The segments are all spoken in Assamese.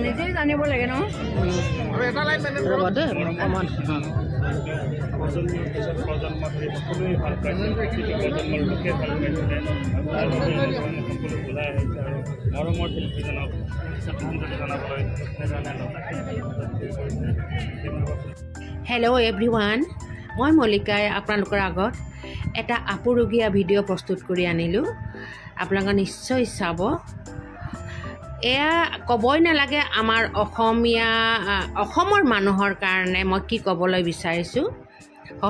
নিজে জানিব লাগে ন হেল্ল' এভৰিৱান, মই মল্লিকাই আপোনালোকৰ আগত এটা আপুৰুগীয়া ভিডিঅ' প্ৰস্তুত কৰি আনিলোঁ। আপোনালোকে নিশ্চয় চাব। এয়া ক'বই নালাগে আমাৰ অসমৰ মানুহৰ কাৰণে মই কি ক'বলৈ বিচাৰিছোঁ,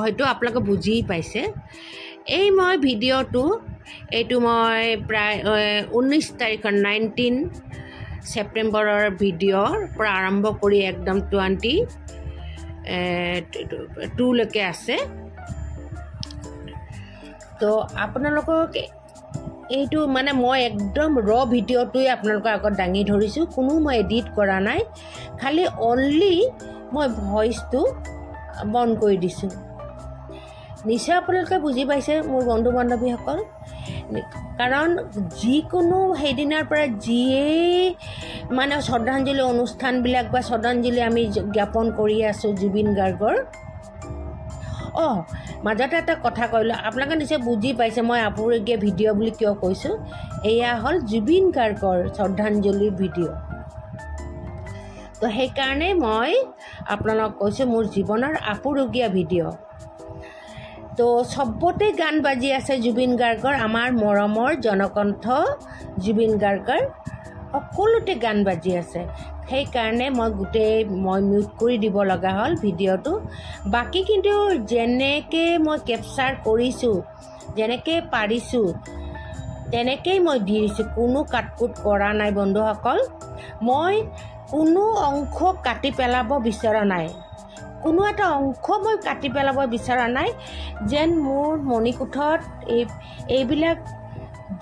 হয়তো আপোনালোকে বুজি পাইছে। এই মই ভিডিঅ'টো এইটো মই প্ৰায় 19 তাৰিখৰ 19 ছেপ্টেম্বৰৰ ভিডিঅ'ৰ পৰা আৰম্ভ কৰি একদম 22লৈকে আছে। তো আপোনালোকক এইটো মানে মই একদম ভিডিঅ'টোৱে আপোনালোকৰ আগত দাঙি ধৰিছোঁ। কোনো মই এডিট কৰা নাই, খালি অনলি মই ভইচটো বন্ধ কৰি দিছোঁ। নিশ্চয় আপোনালোকে বুজি পাইছে মোৰ বন্ধু বান্ধৱীসকল, কাৰণ যিকোনো সেইদিনাৰ পৰা যিয়েই মানে শ্ৰদ্ধাঞ্জলি অনুষ্ঠানবিলাক বা শ্ৰদ্ধাঞ্জলি আমি জ্ঞাপন কৰি আছোঁ জুবিন গাৰ্গৰ। মাজতে এটা কথা কৈলোঁ, আপোনালোকে নিশ্চয় বুজি পাইছে মই আপুৰুগীয়া ভিডিঅ' বুলি কিয় কৈছোঁ। এয়া হ'ল জুবিন গাৰ্গৰ শ্ৰদ্ধাঞ্জলিৰ ভিডিঅ'। তো সেইকাৰণে মই আপোনালোকক কৈছোঁ মোৰ জীৱনৰ আপুৰুগীয়া ভিডিঅ'। তো চবতে গান বাজি আছে জুবিন গাৰ্গৰ, আমাৰ মৰমৰ জনকণ্ঠ জুবিন গাৰ্গৰ সকলোতে গান বাজি আছে। সেইকাৰণে মই মিউট কৰি দিব লগা হ'ল ভিডিঅ'টো। বাকী কিন্তু যেনেকৈ মই কেপচাৰ কৰিছোঁ, যেনেকৈ পাৰিছোঁ তেনেকেই মই দি দিছোঁ, কোনো কাটকুট কৰা নাই বন্ধুসকল। মই কোনো অংশ কাটি পেলাব বিচৰা নাই, কোনো এটা অংশ মই কাটি পেলাব বিচৰা নাই, যেন মোৰ মণিকোঠত এইবিলাক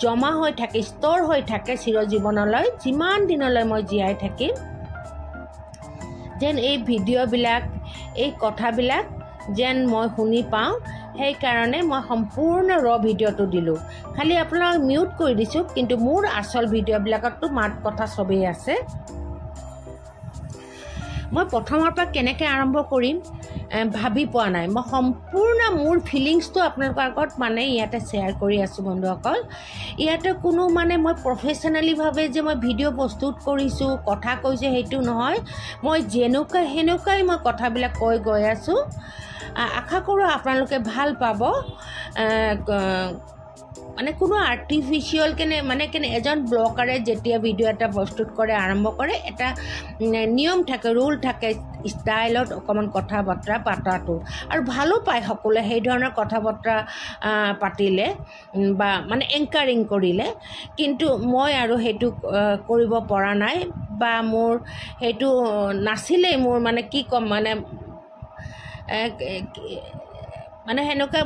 জমা হৈ থাকে, ষ্টৰ হৈ থাকে চিৰজীৱনলৈ, যিমান দিনলৈ মই জীয়াই থাকিম। যেন এই ভিডিঅ'বিলাক, এই কথাবিলাক যেন মই শুনি পাওঁ, সেইকাৰণে মই সম্পূৰ্ণ ভিডিঅ'টো দিলোঁ। খালি আপোনালোকক মিউট কৰি দিছোঁ, কিন্তু মোৰ আচল ভিডিঅ'বিলাকততো মাত কথা চবেই আছে। মই প্ৰথমৰ পৰা কেনেকৈ আৰম্ভ কৰিম ভাবি পোৱা নাই। মই সম্পূৰ্ণ মোৰ ফিলিংছটো আপোনালোকৰ আগত মানে ইয়াতে শ্বেয়াৰ কৰি আছোঁ বন্ধুসকল। ইয়াতে কোনো মানে মই প্ৰফেশ্যনেলিভাৱে যে মই ভিডিঅ' প্ৰস্তুত কৰিছোঁ, কথা কৈছোঁ, সেইটো নহয়। মই যেনেকুৱা সেনেকুৱাই মই কথাবিলাক কৈ গৈ আছোঁ। আশা কৰোঁ আপোনালোকে ভাল পাব। মানে কোনো আৰ্টিফিচিয়েল এজন ব্লগাৰে যেতিয়া ভিডিঅ' এটা প্ৰস্তুত কৰে, আৰম্ভ কৰে, এটা নিয়ম থাকে, ৰুল থাকে, ষ্টাইলত অকণমান কথা বতৰা পাতাটো, আৰু ভালো পায় সকলোৱে সেই ধৰণৰ কথা বতৰা পাতিলে বা মানে এংকাৰিং কৰিলে। কিন্তু মই আৰু সেইটো কৰিব পৰা নাই, বা মোৰ সেইটো নাছিলেই। মোৰ মানে কি ক'ম, মানে সেনেকুৱা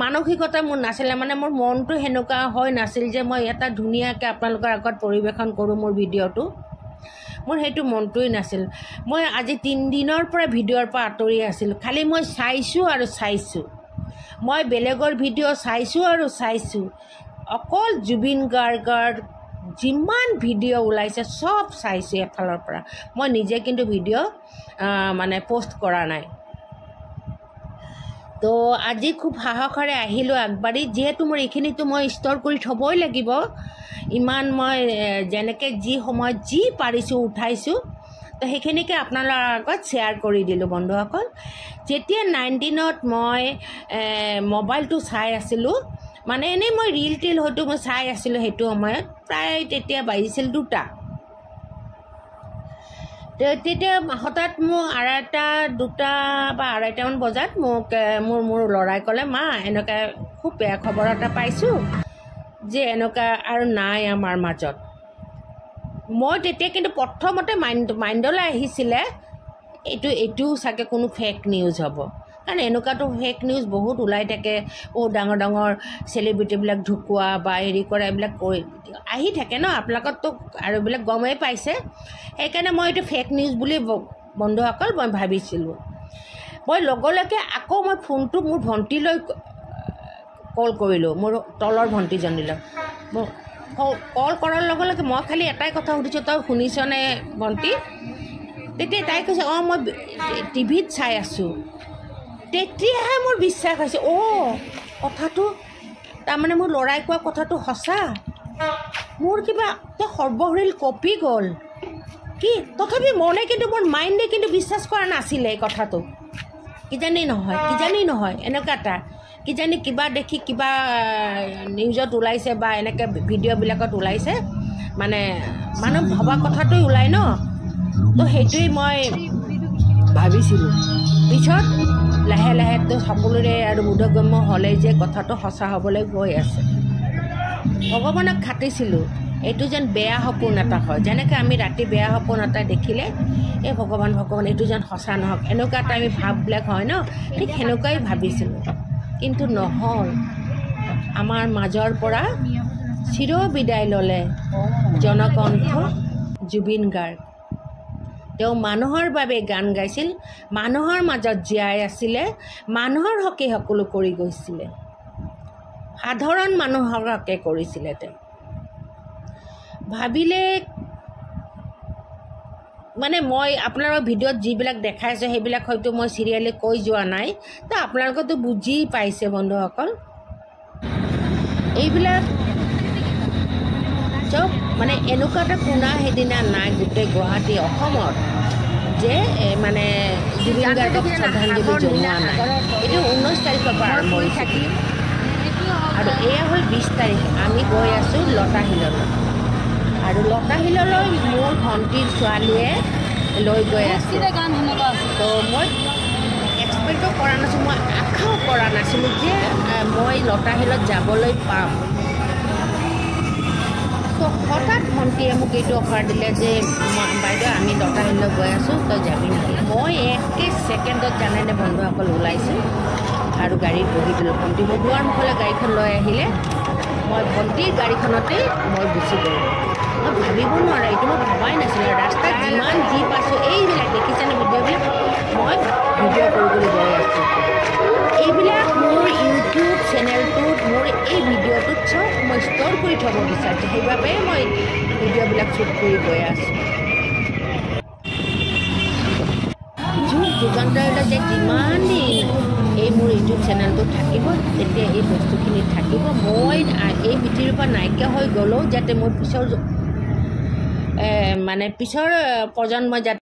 মানসিকতা মোৰ নাছিলে, মানে মোৰ মনটো সেনেকুৱা হৈ নাছিল যে মই এটা ধুনীয়াকৈ আপোনালোকৰ আগত পৰিৱেশন কৰোঁ মোৰ ভিডিঅ'টো। মোৰ সেইটো মনটোৱেই নাছিল। মই আজি 3 দিনৰ পৰা ভিডিঅ'ৰ পৰা আঁতৰি আছিলোঁ। খালি মই চাইছোঁ আৰু চাইছোঁ, মই বেলেগৰ ভিডিঅ' চাইছোঁ আৰু চাইছোঁ। অকল জুবিন গাৰ্গৰ যিমান ভিডিঅ' ওলাইছে চব চাইছোঁ এফালৰ পৰা। মই নিজে কিন্তু ভিডিঅ' পষ্ট কৰা নাই। তো আজি খুব সাহসেৰে আহিলোঁ আগবাঢ়ি, যিহেতু মোৰ এইখিনিতো মই ষ্ট'ৰ কৰি থ'বই লাগিব। ইমান মই যেনেকৈ যি সময়ত যি পাৰিছোঁ উঠাইছোঁ, তো সেইখিনিকে আপোনালোকৰ আগত শ্বেয়াৰ কৰি দিলোঁ বন্ধুসকল। যেতিয়া 19ত মই মোবাইলটো চাই আছিলোঁ, মানে এনেই মই ৰীল টিল হয়তো মই চাই আছিলোঁ সেইটো সময়ত, প্ৰায় তেতিয়া বাজিছিল 2টা। তেতিয়া হঠাৎ মোৰ 2টা বা 2:30মান বজাত মোৰ ল'ৰাই ক'লে, মা এনেকুৱা খুব বেয়া খবৰ এটা পাইছোঁ যে এনেকুৱা আৰু নাই আমাৰ মাজত। মই তেতিয়া কিন্তু প্ৰথমতে মাইণ্ডলৈ আহিছিলে এইটো চাগে কোনো ফেক নিউজ হ'ব, কাৰণ এনেকুৱাতো ফেক নিউজ বহুত ওলাই থাকে। বহুত ডাঙৰ ডাঙৰ চেলিব্ৰিটিবিলাক ঢুকোৱা বা হেৰি কৰা এইবিলাক আহি থাকে ন, আপোনালোকতো আৰু এইবিলাক গমেই পাইছে। সেইকাৰণে মই এইটো ফেক নিউজ বুলি বন্ধুসকল মই ভাবিছিলোঁ। মই লগে আকৌ মই ফোনটো মোৰ ভণ্টিলৈ কল কৰিলোঁ, মোৰ তলৰ ভণ্টিজনীলৈ। মই কল কৰাৰ লগে লগে মই খালি এটাই কথা সুধিছোঁ, তই শুনিছনে ভণ্টি? তেতিয়া তাই কৈছে অঁ মই টিভিত চাই আছোঁ। তেতিয়াহে মোৰ বিশ্বাস হৈছে, কথাটো তাৰমানে মোৰ ল'ৰাই কোৱা কথাটো সঁচা। মোৰ কিবা সৰ্বশৰীৰ কঁপি গ'ল কি, তথাপি মনে কিন্তু মোৰ মাইণ্ডে কিন্তু বিশ্বাস কৰা নাছিলে এই কথাটো। কিজানি নহয় এনেকুৱা এটা কিজানি কিবা দেখি কিবা নিউজত ওলাইছে বা এনেকৈ ভিডিঅ'বিলাকত ওলাইছে, মানে মানুহ ভবা কথাটোৱে ওলাই ন, তো সেইটোৱেই মই ভাবিছিলোঁ। পিছত লাহে লাহেতো সকলোৰে আৰু বোধগম্য হ'লেই যে কথাটো সঁচা হ'বলৈ গৈ আছে। ভগৱানক খাটিছিলোঁ এইটো যেন বেয়া সপোন এটা হয়, যেনেকৈ আমি ৰাতি বেয়া সপোন এটা দেখিলে এই ভগৱান এইটো যেন সঁচা নহওক, এনেকুৱা এটা আমি ভাৱবিলাক হয় ন, ঠিক সেনেকুৱাই ভাবিছিলোঁ। কিন্তু নহ'ল। আমাৰ মাজৰ পৰা চিৰ বিদায় ল'লে জনকণ্ঠ জুবিন গাৰ্গ। তেওঁ মানুহৰ বাবে গান গাইছিল, মানুহৰ মাজত জীয়াই আছিলে, মানুহৰ হকে সকলো কৰি গৈছিলে, সাধাৰণ মানুহৰ হকে কৰিছিলে। তেওঁ ভাবিলে মানে মই আপোনালোকৰ ভিডিঅ'ত যিবিলাক দেখাইছোঁ সেইবিলাক হয়তো মই চিৰিয়েলি কৈ যোৱা নাই, তো আপোনালোকেতো বুজি পাইছে বন্ধুসকল। এইবিলাক চব মানে এনেকুৱা এটা কোণা সেইদিনা নাই গোটেই গুৱাহাটী অসমত যে মানে জুবিন গাৰ্গক শ্ৰদ্ধাঞ্জলি জনোৱা নাই। এইটো 19 তাৰিখৰ পৰা আৰম্ভ হৈছে আৰু এয়া হ'ল 20 তাৰিখ। আমি গৈ আছোঁ লতাশিললৈ, আৰু লতাশিললৈ মোৰ ভণ্টিৰ ছোৱালীয়ে লৈ গৈ আছে। তো মই এক্সপেক্টো কৰা নাছিলোঁ, মই আশাও কৰা নাছিলোঁ যে মই লতাশিলত যাবলৈ পাম। তো হঠাৎ ভণ্টিয়ে মোক এইটো অফাৰ দিলে যে বাইদেউ আমি লতাশিললৈ গৈ আছোঁ, তই যাবি নেকি? মই একে ছেকেণ্ডত জানেনে বন্ধুসকল ওলাইছোঁ আৰু গাড়ীত বহি দিলোঁ। ভণ্টি মোৰ দুৱাৰ মুখলৈ গাড়ীখন লৈ আহিলে, মই ভণ্টিৰ গাড়ীখনতেই মই গুচি গ'লোঁ। মই ভাবিব নোৱাৰা, এইটো মই ভবাই নাছিলোঁ। ৰাস্তাত যিমান জীপ আছোঁ এইবিলাক দেখিছেনে ভিডিঅ'বিলাক, মই ভিডিঅ' কৰিবলৈ গৈ আছোঁ। এইবিলাক মোৰ ইউটিউব চেনেলটোত মোৰ এই ভিডিঅ'টোত চব মই ষ্ট'ৰ কৰি থ'ব বিচাৰিছোঁ, সেইবাবে মই ভিডিঅ'বিলাক শ্বুট কৰি গৈ আছোঁ। যুগ যুগান্তৰলৈ যে যিমান দিন এই মোৰ ইউটিউব চেনেলটো থাকিব, তেতিয়া এই বস্তুখিনি থাকিব। মই এই পৃথিৱীৰ পৰা নাইকিয়া হৈ গ'লেও যাতে মোৰ পিছৰ প্ৰজন্মই যাতে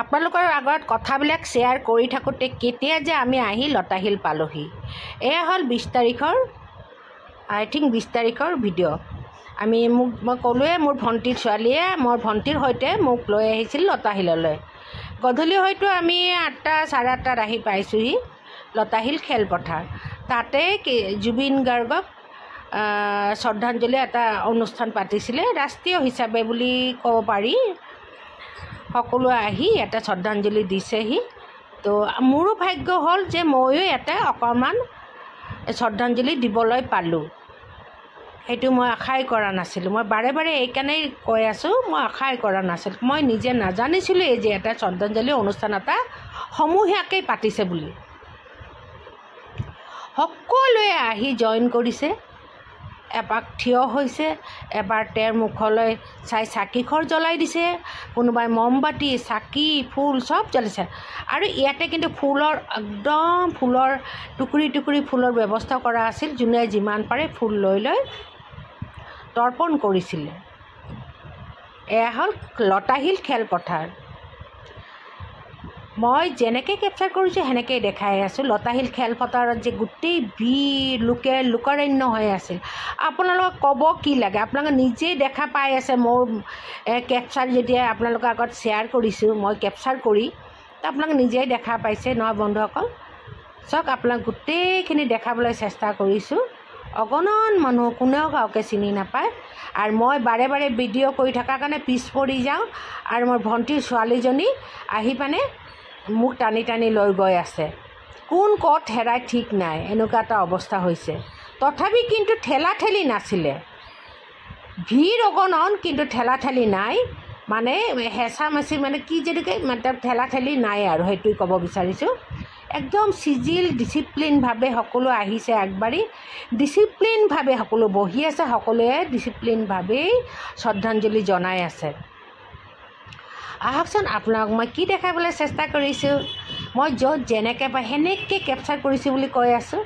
আপোনালোকৰ আগত কথাবিলাক শ্বেয়াৰ কৰি থাকোঁতে কেতিয়া যে আমি আহি লতাশিল পালোহি। এয়া হ'ল 20 তাৰিখৰ, আই থিংক 20 তাৰিখৰ ভিডিঅ'। মই ক'লোৱে মোৰ ভণ্টিৰ ছোৱালীয়ে মোৰ ভণ্টিৰ সৈতে মোক লৈ আহিছিল লতাশিললৈ। গধূলি হয়তো আমি 8টা 8:30 আহি পাইছোঁহি লতাশিল খেলপথাৰ। তাতে জুবিন গাৰ্গক শ্ৰদ্ধাঞ্জলি এটা অনুষ্ঠান পাতিছিলে, ৰাষ্ট্ৰীয় হিচাপে বুলি ক'ব পাৰি। সকলোৱে আহি এটা শ্ৰদ্ধাঞ্জলি দিছেহি। তো মোৰো ভাগ্য হ'ল যে ময়ো এটা অকণমান শ্ৰদ্ধাঞ্জলি দিবলৈ পালোঁ। সেইটো মই আশাই কৰা নাছিলোঁ। মই বাৰে বাৰে এইকাৰণেই কৈ আছোঁ, মই আশাই কৰা নাছিলোঁ। মই নিজে নাজানিছিলোঁ এই যে এটা শ্ৰদ্ধাঞ্জলি অনুষ্ঠান এটা সমূহীয়াকৈ পাতিছে বুলি। সকলোৱে আহি জইন কৰিছে, এপাক থিয় হৈছে, এবাৰ তেওঁৰ মুখলৈ চাই চাকিখৰ জ্বলাই দিছে, কোনোবাই মমবাতি চাকি ফুল চব জ্বলাইছে। আৰু ইয়াতে কিন্তু একদম ফুলৰ টুকুৰি টুকুৰি ফুলৰ ব্যৱস্থা কৰা আছিল। যোনে যিমান পাৰে ফুল লৈ লৈ তৰ্পণ কৰিছিলে। এয়া হ'ল লতাশিল খেলপথাৰ। মই যেনেকৈ কেপচাৰ কৰিছোঁ সেনেকৈয়ে দেখাই আছোঁ। লতাশিল খেলপথাৰত যে গোটেই ভিৰ লোকাৰণ্য হৈ আছিল। আপোনালোকক ক'ব কি লাগে, আপোনালোকে নিজেই দেখা পাই আছে। মোৰ কেপচাৰ যেতিয়া আপোনালোকৰ আগত শ্বেয়াৰ কৰিছোঁ, মই কেপচাৰ কৰি, তো আপোনালোকে নিজেই দেখা পাইছে নহয় বন্ধুসকল। চাওক, আপোনাক গোটেইখিনি দেখাবলৈ চেষ্টা কৰিছোঁ। অগণন মানুহ, কোনেও কাউকে চিনি নাপায়। আৰু মই বাৰে বাৰে ভিডিঅ' কৰি থকাৰ কাৰণে পিছ পৰি যাওঁ, আৰু মোৰ ভণ্টিৰ ছোৱালীজনী আহি মানে মোক টানি টানি লৈ গৈ আছে। কোন ক'ত হেৰাই ঠিক নাই, এনেকুৱা এটা অৱস্থা হৈছে। তথাপি কিন্তু ঠেলা ঠেলি নাছিলে, ভিৰ অগণন, কিন্তু ঠেলা ঠেলি নাই। মানে হেঁচা মেচি মানে কি যেনেকৈ মানে ঠেলা ঠেলি নাই আৰু সেইটোৱে ক'ব বিচাৰিছোঁ একদম চিজিল ডিচিপ্লিনভাৱে সকলো আহিছে আগবাঢ়ি ডিচিপ্লিনভাৱে সকলো বহি আছে সকলোৱে ডিচিপ্লিনভাৱেই শ্ৰদ্ধাঞ্জলি জনাই আছে আহকচোন আপোনাক মই কি দেখাবলৈ চেষ্টা কৰিছোঁ মই য'ত যেনেকৈ পাই সেনেকৈ কেপচাৰ কৰিছোঁ বুলি কৈ আছোঁ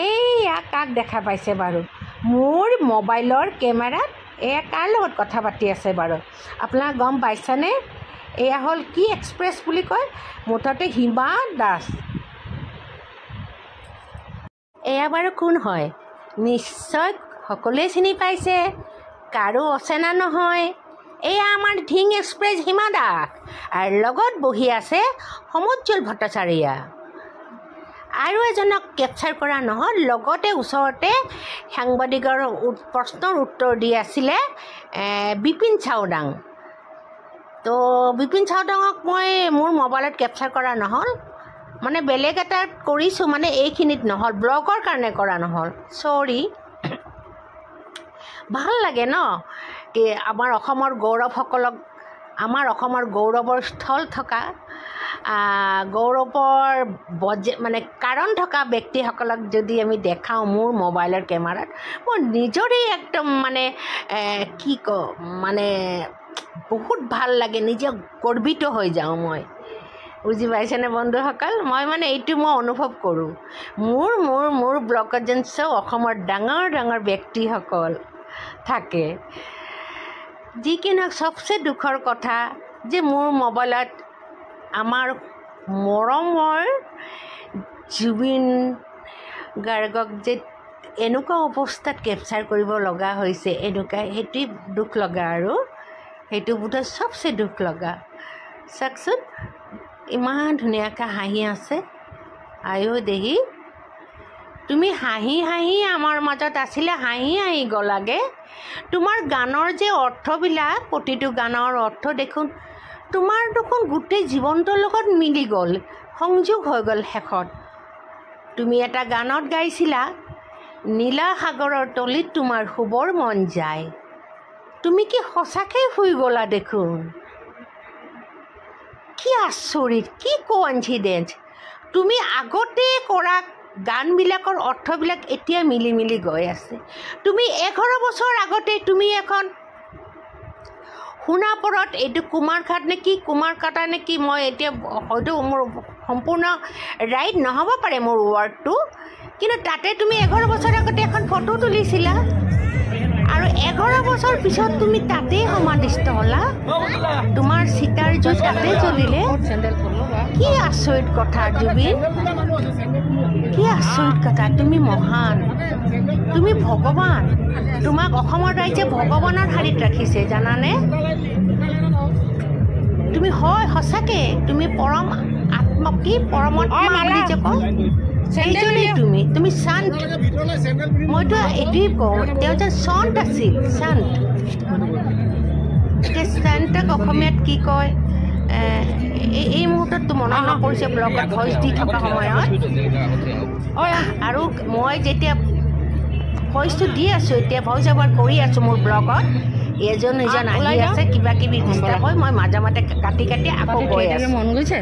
এইয়া কাক দেখা পাইছে বাৰু মোৰ মোবাইলৰ কেমেৰাত এয়া কাৰ লগত কথা পাতি আছে বাৰু আপোনাক গম পাইছেনে এয়া হ'ল কি এক্সপ্ৰেছ বুলি কয় মুঠতে হিমা দাস এয়া বাৰু কোন হয় নিশ্চয় সকলোৱে চিনি পাইছে কাৰো অচেনা নহয় এয়া আমাৰ ধিং এক্সপ্ৰেছ হিমা দাস আৰু লগত বহি আছে সমুজ্জ্বল ভট্টাচাৰ্যা আৰু এজনক কেপচাৰ কৰা নহ'ল লগতে ওচৰতে সাংবাদিকৰ প্ৰশ্নৰ উত্তৰ দি আছিলে বিপিন চাওডাং তো বিপিন চাওডাঙক মই মোৰ মোবাইলত কেপচাৰ কৰা নহ'ল মানে বেলেগ এটাত কৰিছোঁ মানে এইখিনিত নহ'ল ব্লগৰ কাৰণে কৰা নহ'ল চৰি ভাল লাগে ন কি আমাৰ অসমৰ গৌৰৱসকলক আমাৰ অসমৰ গৌৰৱৰ স্থল থকা গৌৰৱৰ মানে কাৰণ থকা ব্যক্তিসকলক যদি আমি দেখাওঁ মোৰ মোবাইলৰ কেমেৰাত মোৰ নিজৰেই একদম মানে কি কওঁ মানে বহুত ভাল লাগে নিজে গৰ্বিত হৈ যাওঁ মই বুজি পাইছেনে বন্ধুসকল মই মানে এইটো মই অনুভৱ কৰোঁ মোৰ ব্লগত যেন চব অসমৰ ডাঙৰ ডাঙৰ ব্যক্তিসকল থাকে যি কি নহওক চবচে দুখৰ কথা যে মোৰ মোবাইলত আমাৰ মৰমৰ জুবিন গাৰ্গক যে এনেকুৱা অৱস্থাত কেপচাৰ কৰিব লগা হৈছে এনেকুৱা সেইটোৱেই দুখ লগা আৰু সেইটো বোধহয় চবচে দুখ লগা চাওকচোন ইমান ধুনীয়াকৈ হাঁহি আছে আয়ো দেহি তুমি হাঁহি হাঁহি আমাৰ মাজত আছিলে হাঁহি হাঁহি গ'লাগে তোমাৰ গানৰ যে অৰ্থবিলাক প্ৰতিটো গানৰ অৰ্থ দেখোন তোমাৰ দেখোন গোটেই জীৱনটোৰ লগত মিলি গ'ল সংযোগ হৈ গ'ল শেষত তুমি এটা গানত গাইছিলা নীলা সাগৰৰ তলিত তোমাৰ শুবৰ মন যায় তুমি কি সঁচাকৈ শুই গ'লা দেখোন কি আচৰিত কি কোইনচিডেঞ্চ তুমি আগতে কৰা গানবিলাকৰ অৰ্থবিলাক এতিয়া মিলি মিলি গৈ আছে তুমি 11 বছৰ আগতে তুমি এখন সোণাপুৰত এইটো কুমাৰঘাট নে কি কুমাৰকাটা নে কি মই এতিয়া হয়তো মোৰ সম্পূৰ্ণ ৰাইট নহ'ব পাৰে মোৰ ৱৰ্ডটো কিন্তু তাতে তুমি 11 বছৰ আগতে এখন ফটো তুলিছিলা আৰু 11 বছৰ পিছত তুমি তাতেই সমাধিস্থ হ'লা তোমাৰ চিতাৰ জুই তাতে জ্বলিলে কি আচৰিত কথা জুবিন কি আচৰিত কথা তুমি মহান তুমি ভগৱান তোমাক অসমৰ ৰাইজে ভগৱানৰ শাৰীত ৰাখিছে জানানে তুমি হয় সঁচাকৈ তুমি পৰম আত্মা কি পৰমাত্মা বুলি যে কয় সেইজনেই তুমি শান্ত মইতো এইটোৱেই কওঁ তেওঁ যে শান্ত আছিল শান্ত এতিয়া শান্তক অসমীয়াত কি কয় এই মুহূৰ্তততো মনত নপৰিছে ব্লগত ভইচ দি থকা সময়ত আৰু মই যেতিয়া ভইচটো দি আছোঁ এতিয়া ভইচ অভাৰ কৰি আছোঁ মোৰ ব্লগত এজন আহি আছে কিবা কিবি ডিষ্টাৰ্ব হয় মই মাজে মাজে কাটি কাটি আকৌ গৈ আছোঁ মন গৈছে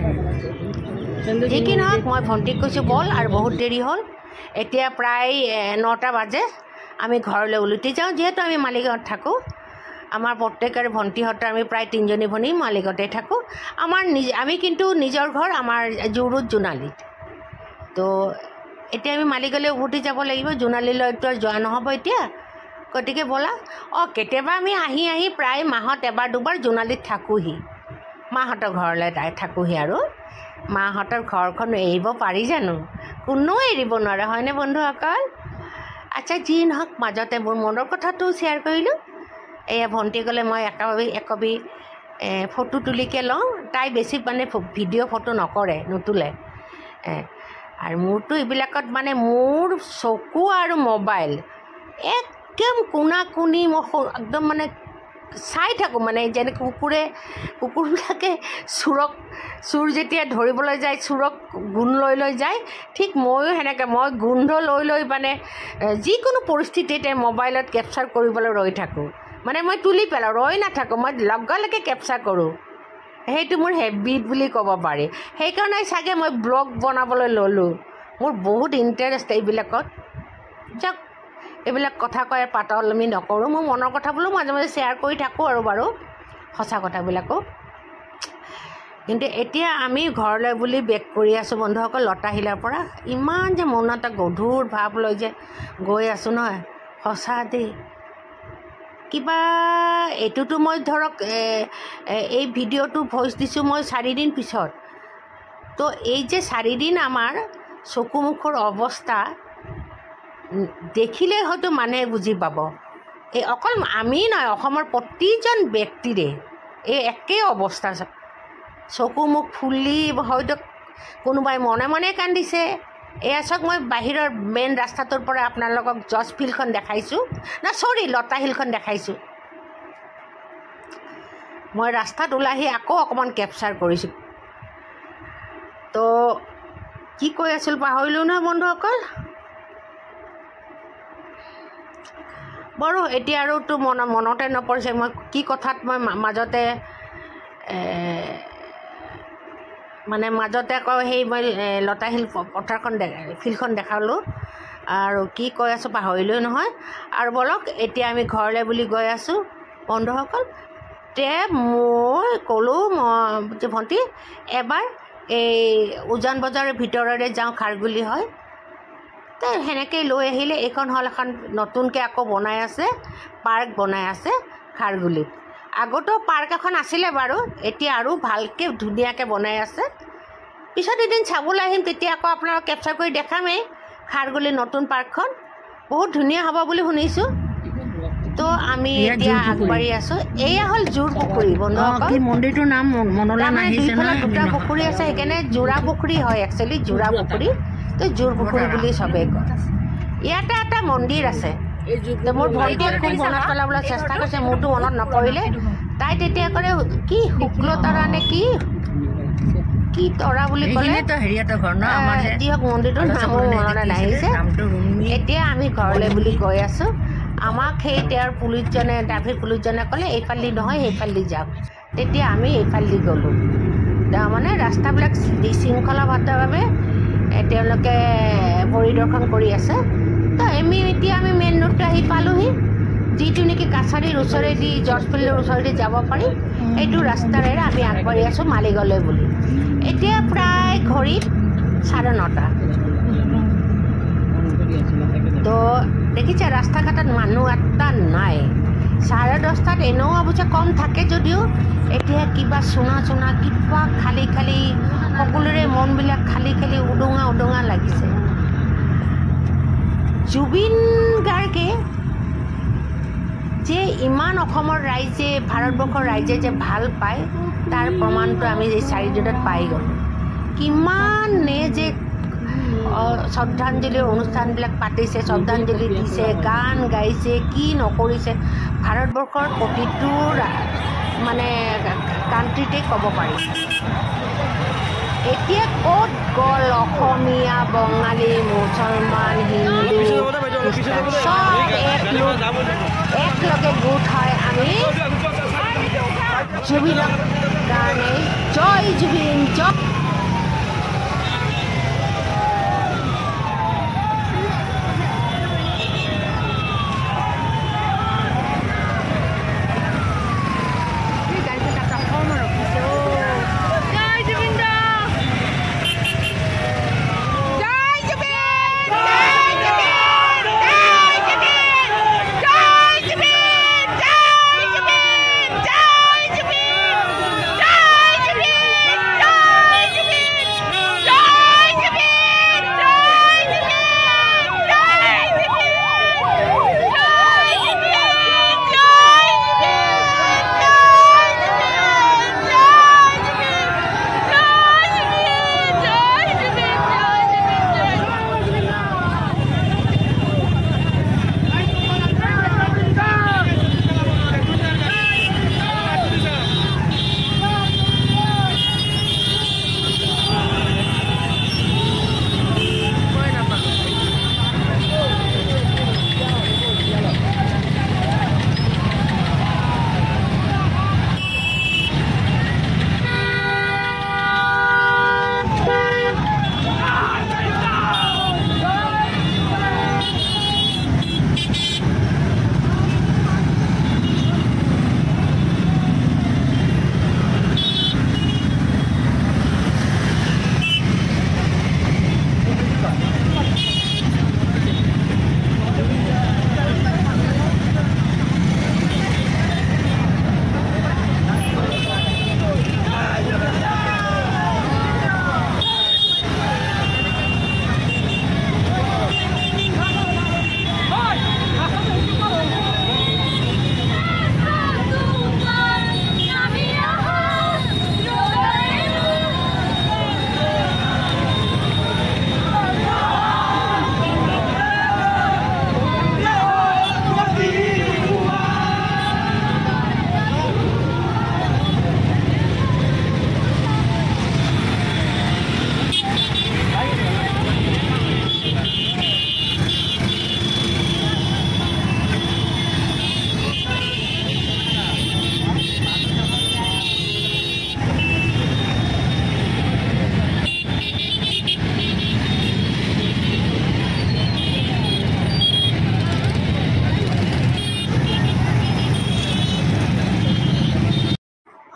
যি কি নহওক মই ভণ্টিক কৈছোঁ বল আৰু বহুত দেৰি হ'ল এতিয়া প্ৰায় 9টা বাজে আমি ঘৰলৈ উলটি যাওঁ যিহেতু আমি মালিগাঁৱত থাকোঁ আমাৰ প্ৰত্যেকৰে ভণ্টিহঁতৰ আমি প্ৰায় 3জনী ভনী মালিগাঁৱতে থাকোঁ আমি কিন্তু নিজৰ ঘৰ আমাৰ জুৰুত জোনালীত তো এতিয়া আমি মালিগাঁৱলৈ উভতি যাব লাগিব জোনালীলৈতো আৰু যোৱা নহ'ব এতিয়া গতিকে ব'লা কেতিয়াবা আমি আহি আহি প্ৰায় মাহত এবাৰ দুবাৰ জোনালীত থাকোঁহি মাহঁতৰ ঘৰলৈ থাকোঁহি আৰু মাহঁতৰ ঘৰখন এৰিব পাৰি জানো কোনেও এৰিব নোৱাৰে হয়নে বন্ধুসকল আচ্ছা যি নহওক মাজতে মোৰ মনৰ কথাটো শ্বেয়াৰ কৰিলোঁ এয়া ভণ্টি গ'লে মই একবি ফটো তুলিকৈ লওঁ তাই বেছি মানে ভিডিঅ' ফটো নকৰে নুতুলে আৰু মোৰতো এইবিলাকত মানে মোৰ চকু আৰু মোবাইল একদম কোনা কোনি মই একদম মানে চাই থাকোঁ মানে যেনে কুকুৰবিলাকে চোৰ যেতিয়া ধৰিবলৈ যায় চোৰক গোন্ধ লৈ যায় ঠিক ময়ো সেনেকৈ মই গোন্ধ লৈ মানে যিকোনো পৰিস্থিতিতে মোবাইলত কেপচাৰ কৰিবলৈ ৰৈ থাকোঁ মানে মই তুলি পেলাওঁ ৰৈ নাথাকোঁ মই লগে কেপচাৰ কৰোঁ সেইটো মোৰ হেবিট বুলি ক'ব পাৰি সেইকাৰণে চাগে মই ব্লগ বনাবলৈ ল'লোঁ মোৰ বহুত ইণ্টাৰেষ্ট এইবিলাকত যাক এইবিলাক কথা কয় পাতল আমি নকৰোঁ মোৰ মনৰ কথাবোৰো মাজে মাজে শ্বেয়াৰ কৰি থাকোঁ আৰু বাৰু সঁচা কথাবিলাকো কিন্তু এতিয়া আমি ঘৰলৈ বুলি বেক কৰি আছোঁ বন্ধুসকল লতাশিলাৰ পৰা ইমান যে মনত এটা গধুৰ ভাৱ লৈ যে গৈ আছোঁ নহয় সঁচা দেই কিবা এইটোতো মই ধৰক এই ভিডিঅ'টো ভইচ দিছোঁ মই 4 দিন পিছত তো এই যে 4 দিন আমাৰ চকুমুখৰ অৱস্থা দেখিলে হয়তো মানুহে বুজি পাব এই অকল আমি নহয় অসমৰ প্ৰতিজন ব্যক্তিৰে এই একেই অৱস্থা চকুমুখ ফুলি হয়তো কোনোবাই মনে মনে কান্দিছে এয়া চাওক মই বাহিৰৰ মেইন ৰাস্তাটোৰ পৰা আপোনালোকক জজ ফিল্ডখন দেখাইছোঁ না চৰি লতাশিলখন দেখাইছোঁ মই ৰাস্তাত ওলাই আহি আকৌ অকণমান কেপচাৰ কৰিছোঁ তো কি কৈ আছিল পাহৰিলোঁ নহয় বন্ধুসকল বাৰু এতিয়া আৰুতো মনতে নপৰিছে মই কি কথাত মই মাজতে আকৌ সেই মই লতাশিল পথাৰখন ফিল্ডখন দেখালোঁ আৰু কি কৈ আছোঁ পাহৰিলোঁ নহয় আৰু বলক এতিয়া আমি ঘৰলৈ বুলি গৈ আছোঁ বন্ধুসকল তে মই ক'লোঁ মই ভণ্টি এবাৰ এই উজান বজাৰৰ ভিতৰৰে যাওঁ খাৰগুলি হয় তো সেনেকৈ লৈ আহিলে এইখন হ'ল এখন নতুনকৈ আকৌ বনাই আছে পাৰ্ক বনাই আছে খাৰগুলিত আগতো পাৰ্ক এখন আছিলে বাৰু এতিয়া আৰু ভালকৈ ধুনীয়াকৈ বনাই আছে পিছত এদিন চাবলৈ আহিম তেতিয়া আকৌ আপোনালোকক কেপচাৰ কৰি দেখামেই খাৰগুলিৰ নতুন পাৰ্কখন বহুত ধুনীয়া হ'ব বুলি শুনিছোঁ তো আমি এতিয়া আগবাঢ়ি আছোঁ এয়া হ'ল জোৰ পুখুৰী বন্ধুসকল মন্দিৰটোৰ নাম মনলৈ নাহিছে নহয় দুটা পুখুৰী আছে সেইকাৰণে জোৰা পুখুৰী হয় একচুৱেলি জোৰা পুখুৰী তো জোৰ পুখুৰী বুলি চবেই কয় ইয়াতে এটা মন্দিৰ আছে মোৰ ভণ্টিয়ে খুব মনত পেলাবলৈ চেষ্টা কৰিছে মোৰতো মনত নপৰিলে তাই তেতিয়া কৰে কি শুক্লতৰা নে কি তৰা বুলি ক'লে যি হওক মন্দিৰটোৰ নামো মনলৈ নাহিছে এতিয়া আমি ঘৰলৈ বুলি গৈ আছোঁ আমাক সেই তেওঁৰ পুলিচজনে ট্ৰাফিক পুলিচজনে ক'লে এইফালেদি নহয় সেইফালেদি যাওক তেতিয়া আমি এইফালেদি গ'লোঁ তাৰমানে ৰাস্তাবিলাক শৃংখলাবদ্ধভাৱে তেওঁলোকে পৰিদৰ্শন কৰি আছে তো এতিয়া আমি মেইন ৰোডটো আহি পালোঁহি যিটো নেকি কাছাৰীৰ ওচৰেদি জৰ্জ ফিল্ডৰ ওচৰেদি যাব পাৰি এইটো ৰাস্তাৰে আমি আগবাঢ়ি আছোঁ মালিগাঁৱলৈ বুলি এতিয়া প্ৰায় ঘড়ীত 9:30 তো দেখিছে ৰাস্তা ঘাটত মানুহ এটা নাই 10:30 এনেও অৱশ্যে কম থাকে যদিও এতিয়া কিবা চুনা কিবা খালী সকলোৰে মনবিলাক খালী উদঙা লাগিছে জুবিন গাৰ্গে যে ইমান অসমৰ ৰাইজে ভাৰতবৰ্ষৰ ৰাইজে যে ভাল পায় তাৰ প্ৰমাণটো আমি এই 4 দিনত পাই গ'লোঁ কিমানে যে শ্ৰদ্ধাঞ্জলিৰ অনুষ্ঠানবিলাক পাতিছে শ্ৰদ্ধাঞ্জলি দিছে গান গাইছে কি নকৰিছে ভাৰতবৰ্ষৰ প্ৰতিটো মানে কাণ্ট্ৰিতে ক'ব পাৰি এতিয়া ক'ত গ'ল অসমীয়া বঙালী মুছলমান হিন্দু চব একলগে গোট হয় আমি জুবিনৰ কাৰণে জয় জুবিন জয়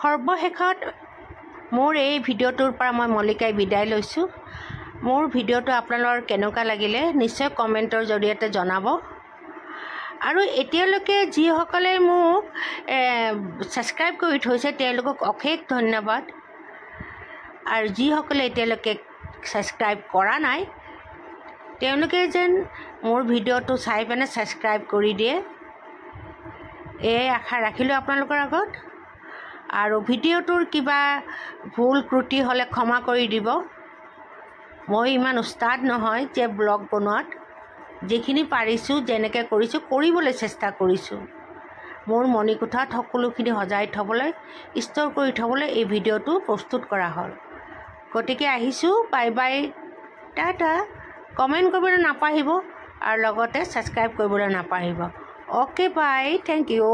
সৰ্বশেষত মোৰ এই ভিডিঅ'টোৰ পৰা মই মল্লিকাই বিদায় লৈছোঁ। মোৰ ভিডিঅ'টো আপোনালোকৰ কেনেকুৱা লাগিলে নিশ্চয় কমেণ্টৰ জৰিয়তে জনাব। আৰু এতিয়ালৈকে যিসকলে মোক ছাবস্ক্ৰাইব কৰি থৈছে তেওঁলোকক অশেষ ধন্যবাদ। আৰু যিসকলে এতিয়ালৈকে ছাবস্ক্ৰাইব কৰা নাই তেওঁলোকে যেন মোৰ ভিডিঅ'টো চাই পিনে ছাবস্ক্ৰাইব কৰি দিয়ে, এই আশা ৰাখিলোঁ আপোনালোকৰ আগত। আৰু ভিডিঅ'টোৰ কিবা ভুল ত্ৰুটি হ'লে ক্ষমা কৰি দিব। মই ইমান উস্তাদ নহয় যে ব্লগ বনোৱাত, যিখিনি পাৰিছোঁ যেনেকৈ কৰিছোঁ কৰিবলৈ চেষ্টা কৰিছোঁ। মোৰ মণিকোঠাত সকলোখিনি সজাই থ'বলৈ, ষ্ট'ৰ কৰি থ'বলৈ এই ভিডিঅ'টো প্ৰস্তুত কৰা হ'ল। গতিকে আহিছোঁ, বাই বাই, টাটা। কমেণ্ট কৰিবলৈ নাপাহৰিব আৰু লগতে ছাবস্ক্ৰাইব কৰিবলৈ নাপাহৰিব। Okay bye, thank U.